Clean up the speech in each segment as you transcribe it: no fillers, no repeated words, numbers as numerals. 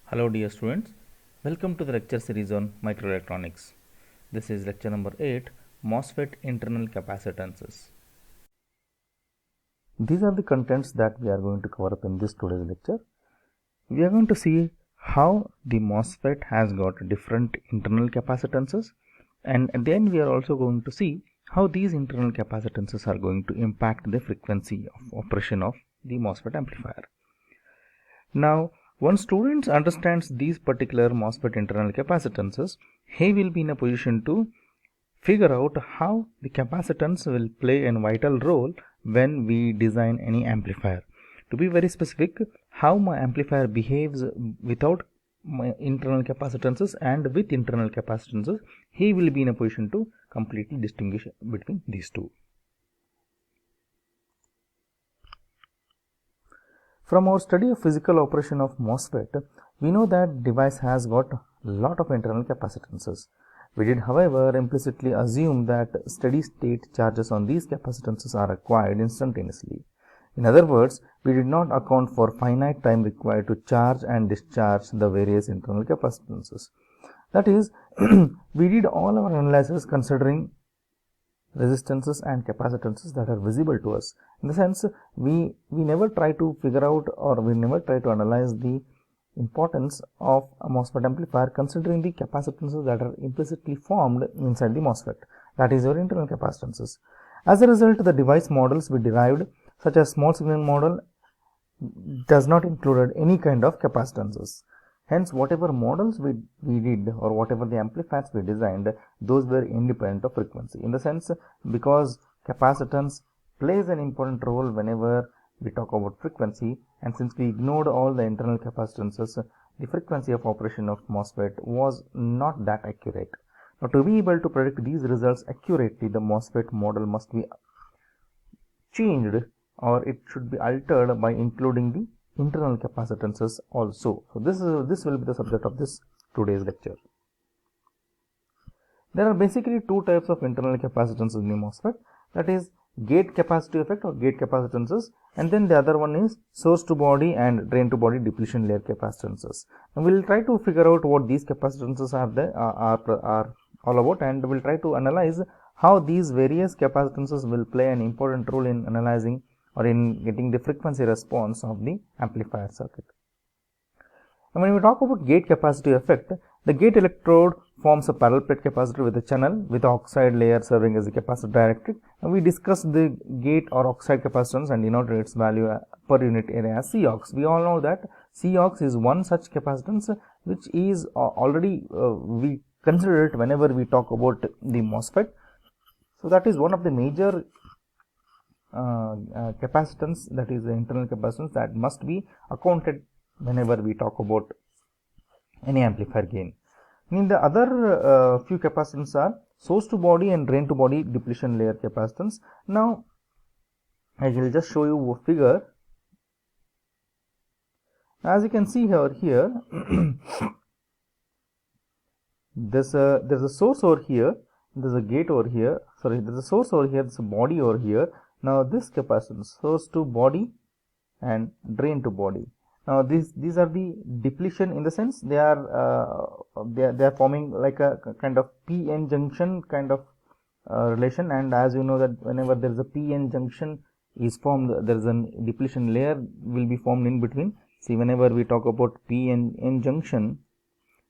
Hello dear students, welcome to the lecture series on microelectronics. This is lecture number 8, MOSFET internal capacitances. These are the contents that we are going to cover up in this today's lecture. We are going to see how the MOSFET has got different internal capacitances, and then we are also going to see how these internal capacitances are going to impact the frequency of operation of the MOSFET amplifier. Now, once students understands these particular MOSFET internal capacitances, he will be in a position to figure out how the capacitance will play a vital role when we design any amplifier. To be very specific, how my amplifier behaves without my internal capacitances and with internal capacitances, he will be in a position to completely distinguish between these two. From our study of physical operation of MOSFET, we know that device has got a lot of internal capacitances. We did, however, implicitly assume that steady state charges on these capacitances are acquired instantaneously. In other words, we did not account for finite time required to charge and discharge the various internal capacitances. That is, we did all our analysis considering resistances and capacitances that are visible to us. In the sense, we never try to figure out, or we never try to analyze the importance of a MOSFET amplifier considering the capacitances that are implicitly formed inside the MOSFET, that is your internal capacitances. As a result, the device models we derived, such as small signal model, does not include any kind of capacitances. Hence, whatever models we did, or whatever the amplifiers we designed, those were independent of frequency. In the sense, because capacitance plays an important role whenever we talk about frequency, and since we ignored all the internal capacitances, the frequency of operation of MOSFET was not that accurate. Now, to be able to predict these results accurately, the MOSFET model must be changed, or it should be altered by including the internal capacitances also. So this will be the subject of this today's lecture. There are basically two types of internal capacitances in the MOSFET, that is gate capacitive effect or gate capacitances, and then the other one is source to body and drain to body depletion layer capacitances. And we will try to figure out what these capacitances are all about, and we will try to analyze how these various capacitances will play an important role in analyzing or in getting the frequency response of the amplifier circuit. And when we talk about gate capacitive effect, the gate electrode forms a parallel plate capacitor with a channel with oxide layer serving as a capacitor dielectric, and we discussed the gate or oxide capacitance and denoted its value per unit area as Cox. We all know that Cox is one such capacitance which is already we consider it whenever we talk about the MOSFET. So that is one of the major capacitance, that is the internal capacitance, that must be accounted whenever we talk about any amplifier gain. And the other few capacitances are source to body and drain to body depletion layer capacitance. Now I will just show you a figure. As you can see here there's a source over here, there's a gate over here, sorry, there's a source over here, there's a body over here. Now this capacitance, source to body and drain to body. Now these are the depletion, in the sense they are forming like a kind of p-n junction kind of relation, and as you know that whenever there is a p-n junction is formed, there is a depletion layer will be formed in between. See, whenever we talk about p-n junction,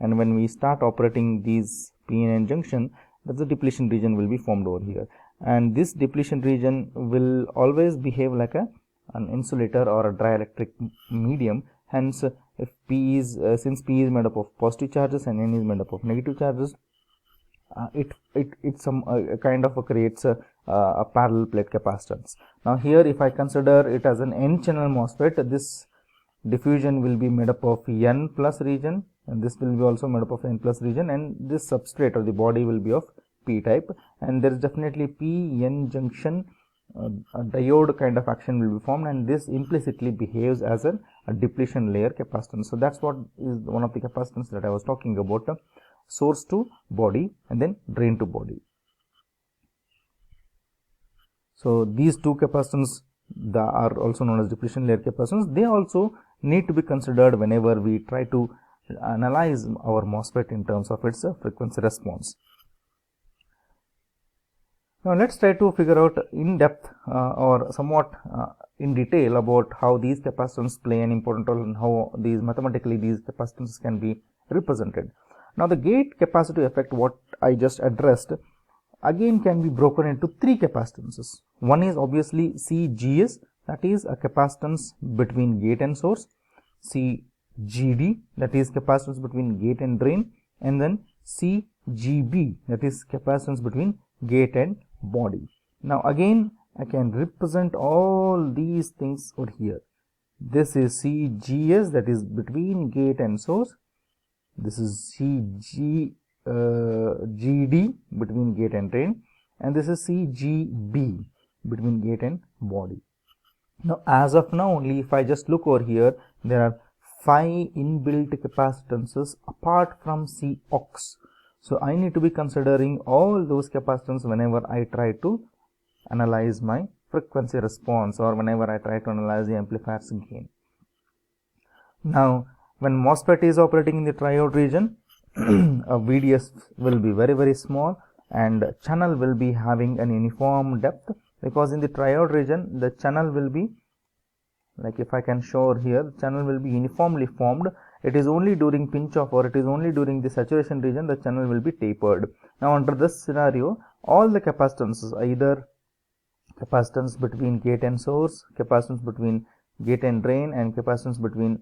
and when we start operating these p-n junction, that's the depletion region will be formed over here, and this depletion region will always behave like an insulator or a dielectric medium. Hence, if P is since P is made up of positive charges and N is made up of negative charges, it some kind of creates a parallel plate capacitance. Now here, if I consider it as an N channel MOSFET, this diffusion will be made up of N plus region, and this will be also made up of N plus region, and this substrate or the body will be of P type, and there is definitely p-n junction a diode kind of action will be formed, and this implicitly behaves as a depletion layer capacitance. So that's what is one of the capacitance that I was talking about, source to body and then drain to body. So these two capacitance that are also known as depletion layer capacitance, they also need to be considered whenever we try to analyze our MOSFET in terms of its frequency response. Now let's try to figure out in depth or somewhat in detail about how these capacitance play an important role and how these mathematically these capacitances can be represented. Now the gate capacitive effect, what I just addressed, again can be broken into three capacitances. One is obviously CGS, that is a capacitance between gate and source, CGD, that is capacitance between gate and drain, and then CGB, that is capacitance between gate and body. Now again I can represent all these things over here. This is CGS, that is between gate and source. This is GD between gate and drain, and this is CGB between gate and body. Now as of now only, if I just look over here, there are 5 inbuilt capacitances apart from Cox. So I need to be considering all those capacitance whenever I try to analyze my frequency response or whenever I try to analyze the amplifier's gain. Now when MOSFET is operating in the triode region, a VDS will be very small and channel will be having an uniform depth, because in the triode region the channel will be, like if I can show here, the channel will be uniformly formed. It is only during pinch off or it is only during the saturation region the channel will be tapered. Now under this scenario, all the capacitances, either capacitance between gate and source, capacitance between gate and drain, and capacitance between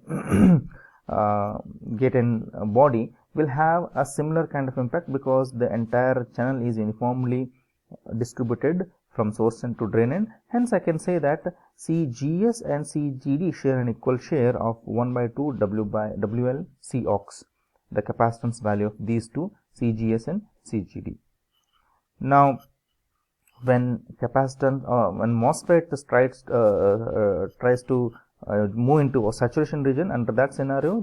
gate and body, will have a similar kind of impact, because the entire channel is uniformly distributed from source end to drain end. Hence I can say that CGS and CGD share an equal share of 1/2 WL Cox, the capacitance value of these two, CGS and CGD. Now when capacitance when MOSFET tries to move into a saturation region, under that scenario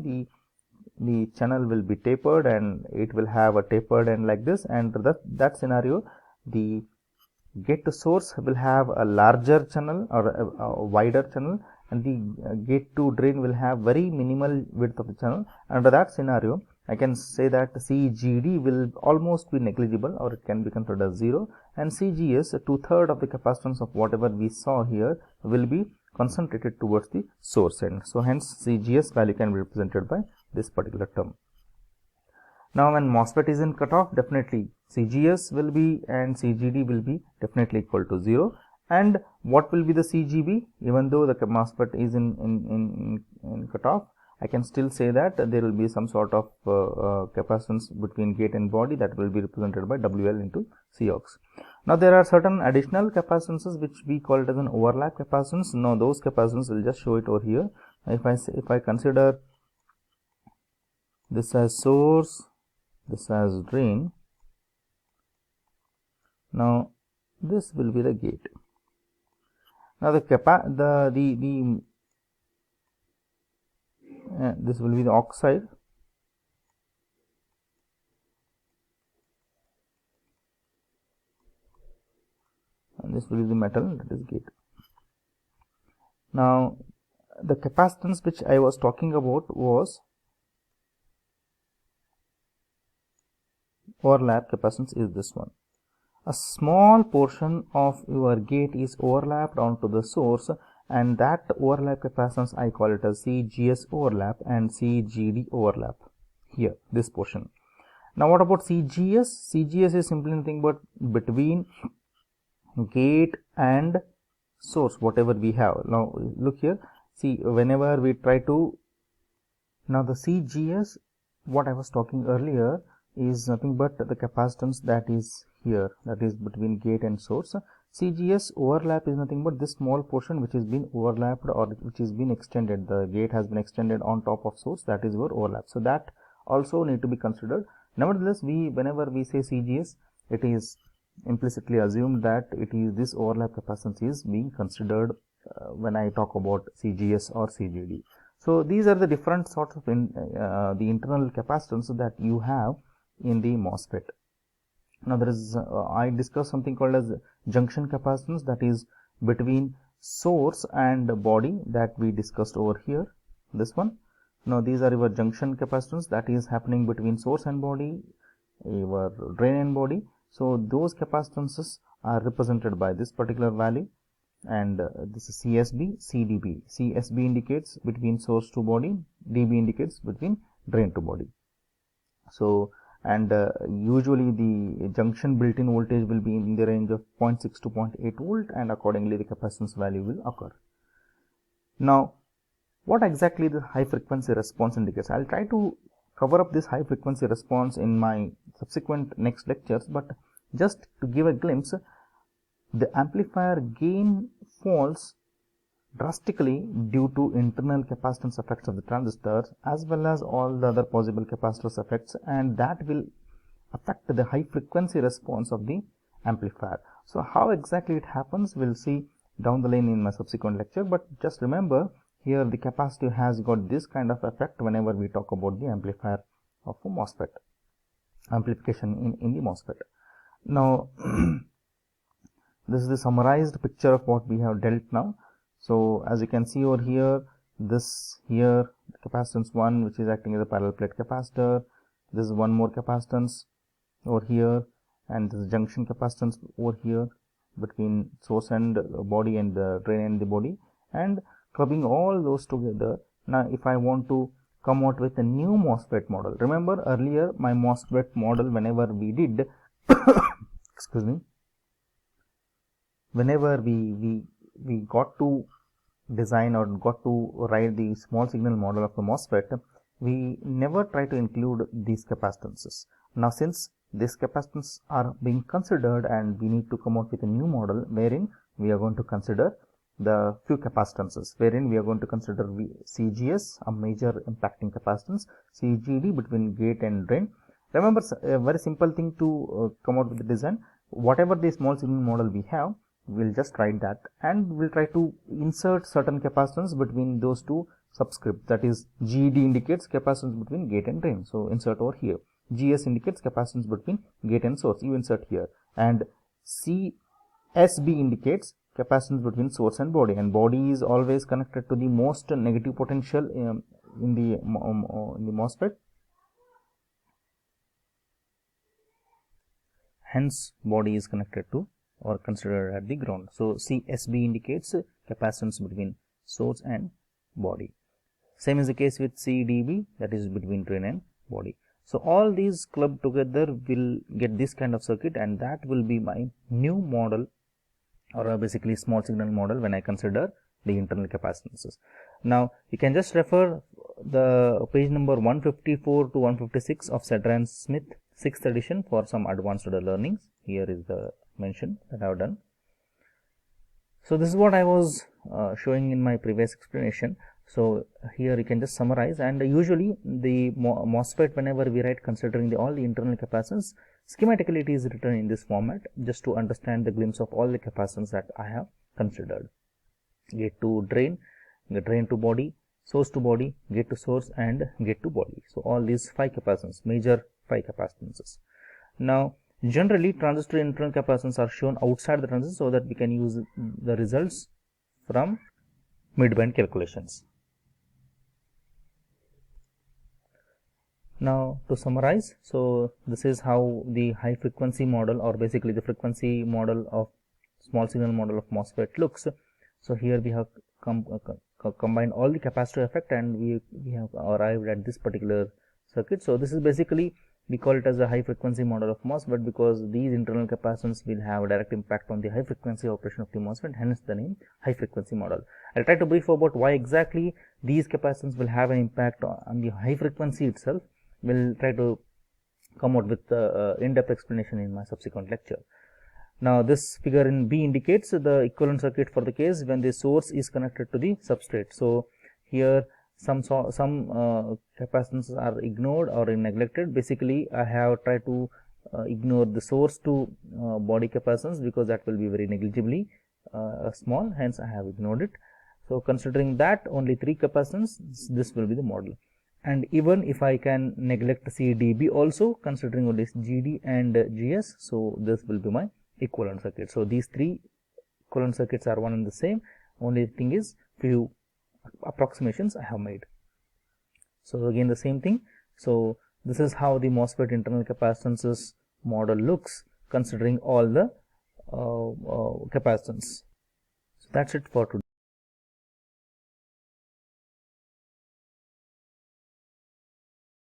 the channel will be tapered and it will have a tapered end like this, and that scenario the gate to source will have a larger channel or a wider channel, and the gate to drain will have very minimal width of the channel. Under that scenario I can say that CGD will almost be negligible, or it can be considered as 0, and CGS, 2/3 of the capacitance of whatever we saw here, will be concentrated towards the source end. So hence CGS value can be represented by this particular term. Now when MOSFET is in cutoff, definitely CGS will be and CGD will be definitely equal to 0. And what will be the CGB? Even though the MOSFET is in cutoff, I can still say that there will be some sort of capacitance between gate and body that will be represented by WL into Cox. Now there are certain additional capacitances which we call it as an overlap capacitance. Now those capacitances, will just show it over here. If I consider this as source, this as drain, now this will be the gate. Now this will be the oxide, and this will be the metal, that is gate. Now the capacitance which I was talking about was overlap capacitance, is this one. A small portion of your gate is overlapped onto the source, and that overlap capacitance I call it as CGS overlap and CGD overlap here, this portion. Now what about CGS? CGS is simply nothing but between gate and source, whatever we have. Now look here, see, whenever we try to, now the CGS, what I was talking earlier, is nothing but the capacitance that is here, that is between gate and source. CGS overlap is nothing but this small portion which has been overlapped or which has been extended. The gate has been extended on top of source, that is your overlap. So that also need to be considered. Nevertheless, whenever we say CGS, it is implicitly assumed that it is this overlap capacitance is being considered when I talk about CGS or CGD. So these are the different sorts of the internal capacitance that you have in the MOSFET. Now there is I discussed something called as junction capacitance, that is between source and body, that we discussed over here, this one. Now these are your junction capacitance that is happening between source and body, your drain and body. So those capacitances are represented by this particular value, and this is CSB, CDB. CSB indicates between source to body, DB indicates between drain to body. So, and usually the junction built-in voltage will be in the range of 0.6 to 0.8 volt, and accordingly the capacitance value will occur. Now, what exactly the high frequency response indicates? I'll try to cover up this high frequency response in my subsequent next lectures, but just to give a glimpse, the amplifier gain falls drastically due to internal capacitance effects of the transistors as well as all the other possible capacitors effects, and that will affect the high frequency response of the amplifier. So how exactly it happens, we'll see down the line in my subsequent lecture, but just remember here the capacitor has got this kind of effect whenever we talk about the amplifier of a MOSFET, amplification in the MOSFET. Now this is the summarized picture of what we have dealt now. So as you can see over here, this here capacitance 1, which is acting as a parallel plate capacitor, this is one more capacitance over here, and this junction capacitance over here between source and body and the drain and the body, and clubbing all those together. Now if I want to come out with a new MOSFET model, remember earlier my MOSFET model, whenever we did excuse me, whenever we got to design or got to write the small signal model of the MOSFET, we never try to include these capacitances. Now since these capacitances are being considered, and we need to come out with a new model wherein we are going to consider the few capacitances, wherein we are going to consider CGS, a major impacting capacitance, CGD between gate and drain. Remember, a very simple thing to come out with the design, whatever the small signal model we have, we'll just write that, and we'll try to insert certain capacitance between those two subscripts, that is GD indicates capacitance between gate and drain, so insert over here. GS indicates capacitance between gate and source, you insert here, and CSB indicates capacitance between source and body, and body is always connected to the most negative potential in the MOSFET, hence body is connected to or considered at the ground. So CSB indicates capacitance between source and body. Same is the case with CDB, that is between drain and body. So all these clubbed together will get this kind of circuit, and that will be my new model, or basically small signal model, when I consider the internal capacitances. Now you can just refer the page number 154 to 156 of Sedra & Smith 6th edition for some advanced learnings. Here is the mention that I have done. So this is what I was showing in my previous explanation. So here you can just summarize, and usually the MOSFET, whenever we write considering all the internal capacitance, schematically it is written in this format just to understand the glimpse of all the capacitance that I have considered: gate to drain, drain to body, source to body, gate to source, and gate to body. So all these 5 capacitance, major 5 capacitances. Now generally transistor internal capacitance are shown outside the transistor so that we can use the results from midband calculations. Now to summarize, so this is how the high frequency model, or basically the frequency model of small signal model of MOSFET looks. So here we have combined all the capacitor effect, and we have arrived at this particular circuit. So this is basically, we call it as a high frequency model of MOSFET because these internal capacitance will have a direct impact on the high frequency operation of the MOSFET, hence the name high frequency model. I'll try to brief about why exactly these capacitance will have an impact on the high frequency itself. We'll try to come out with in-depth explanation in my subsequent lecture. Now this figure in B indicates the equivalent circuit for the case when the source is connected to the substrate. So here some capacitances are ignored or neglected. Basically I have tried to ignore the source to body capacitance because that will be very negligibly small, hence I have ignored it. So considering that only 3 capacitance, this will be the model. And even if I can neglect CDB also, considering only GD and GS, so this will be my equivalent circuit. So these 3 equivalent circuits are one and the same, only thing is few approximations I have made. So again the same thing. So this is how the MOSFET internal capacitances model looks, considering all the capacitance. So that's it for today.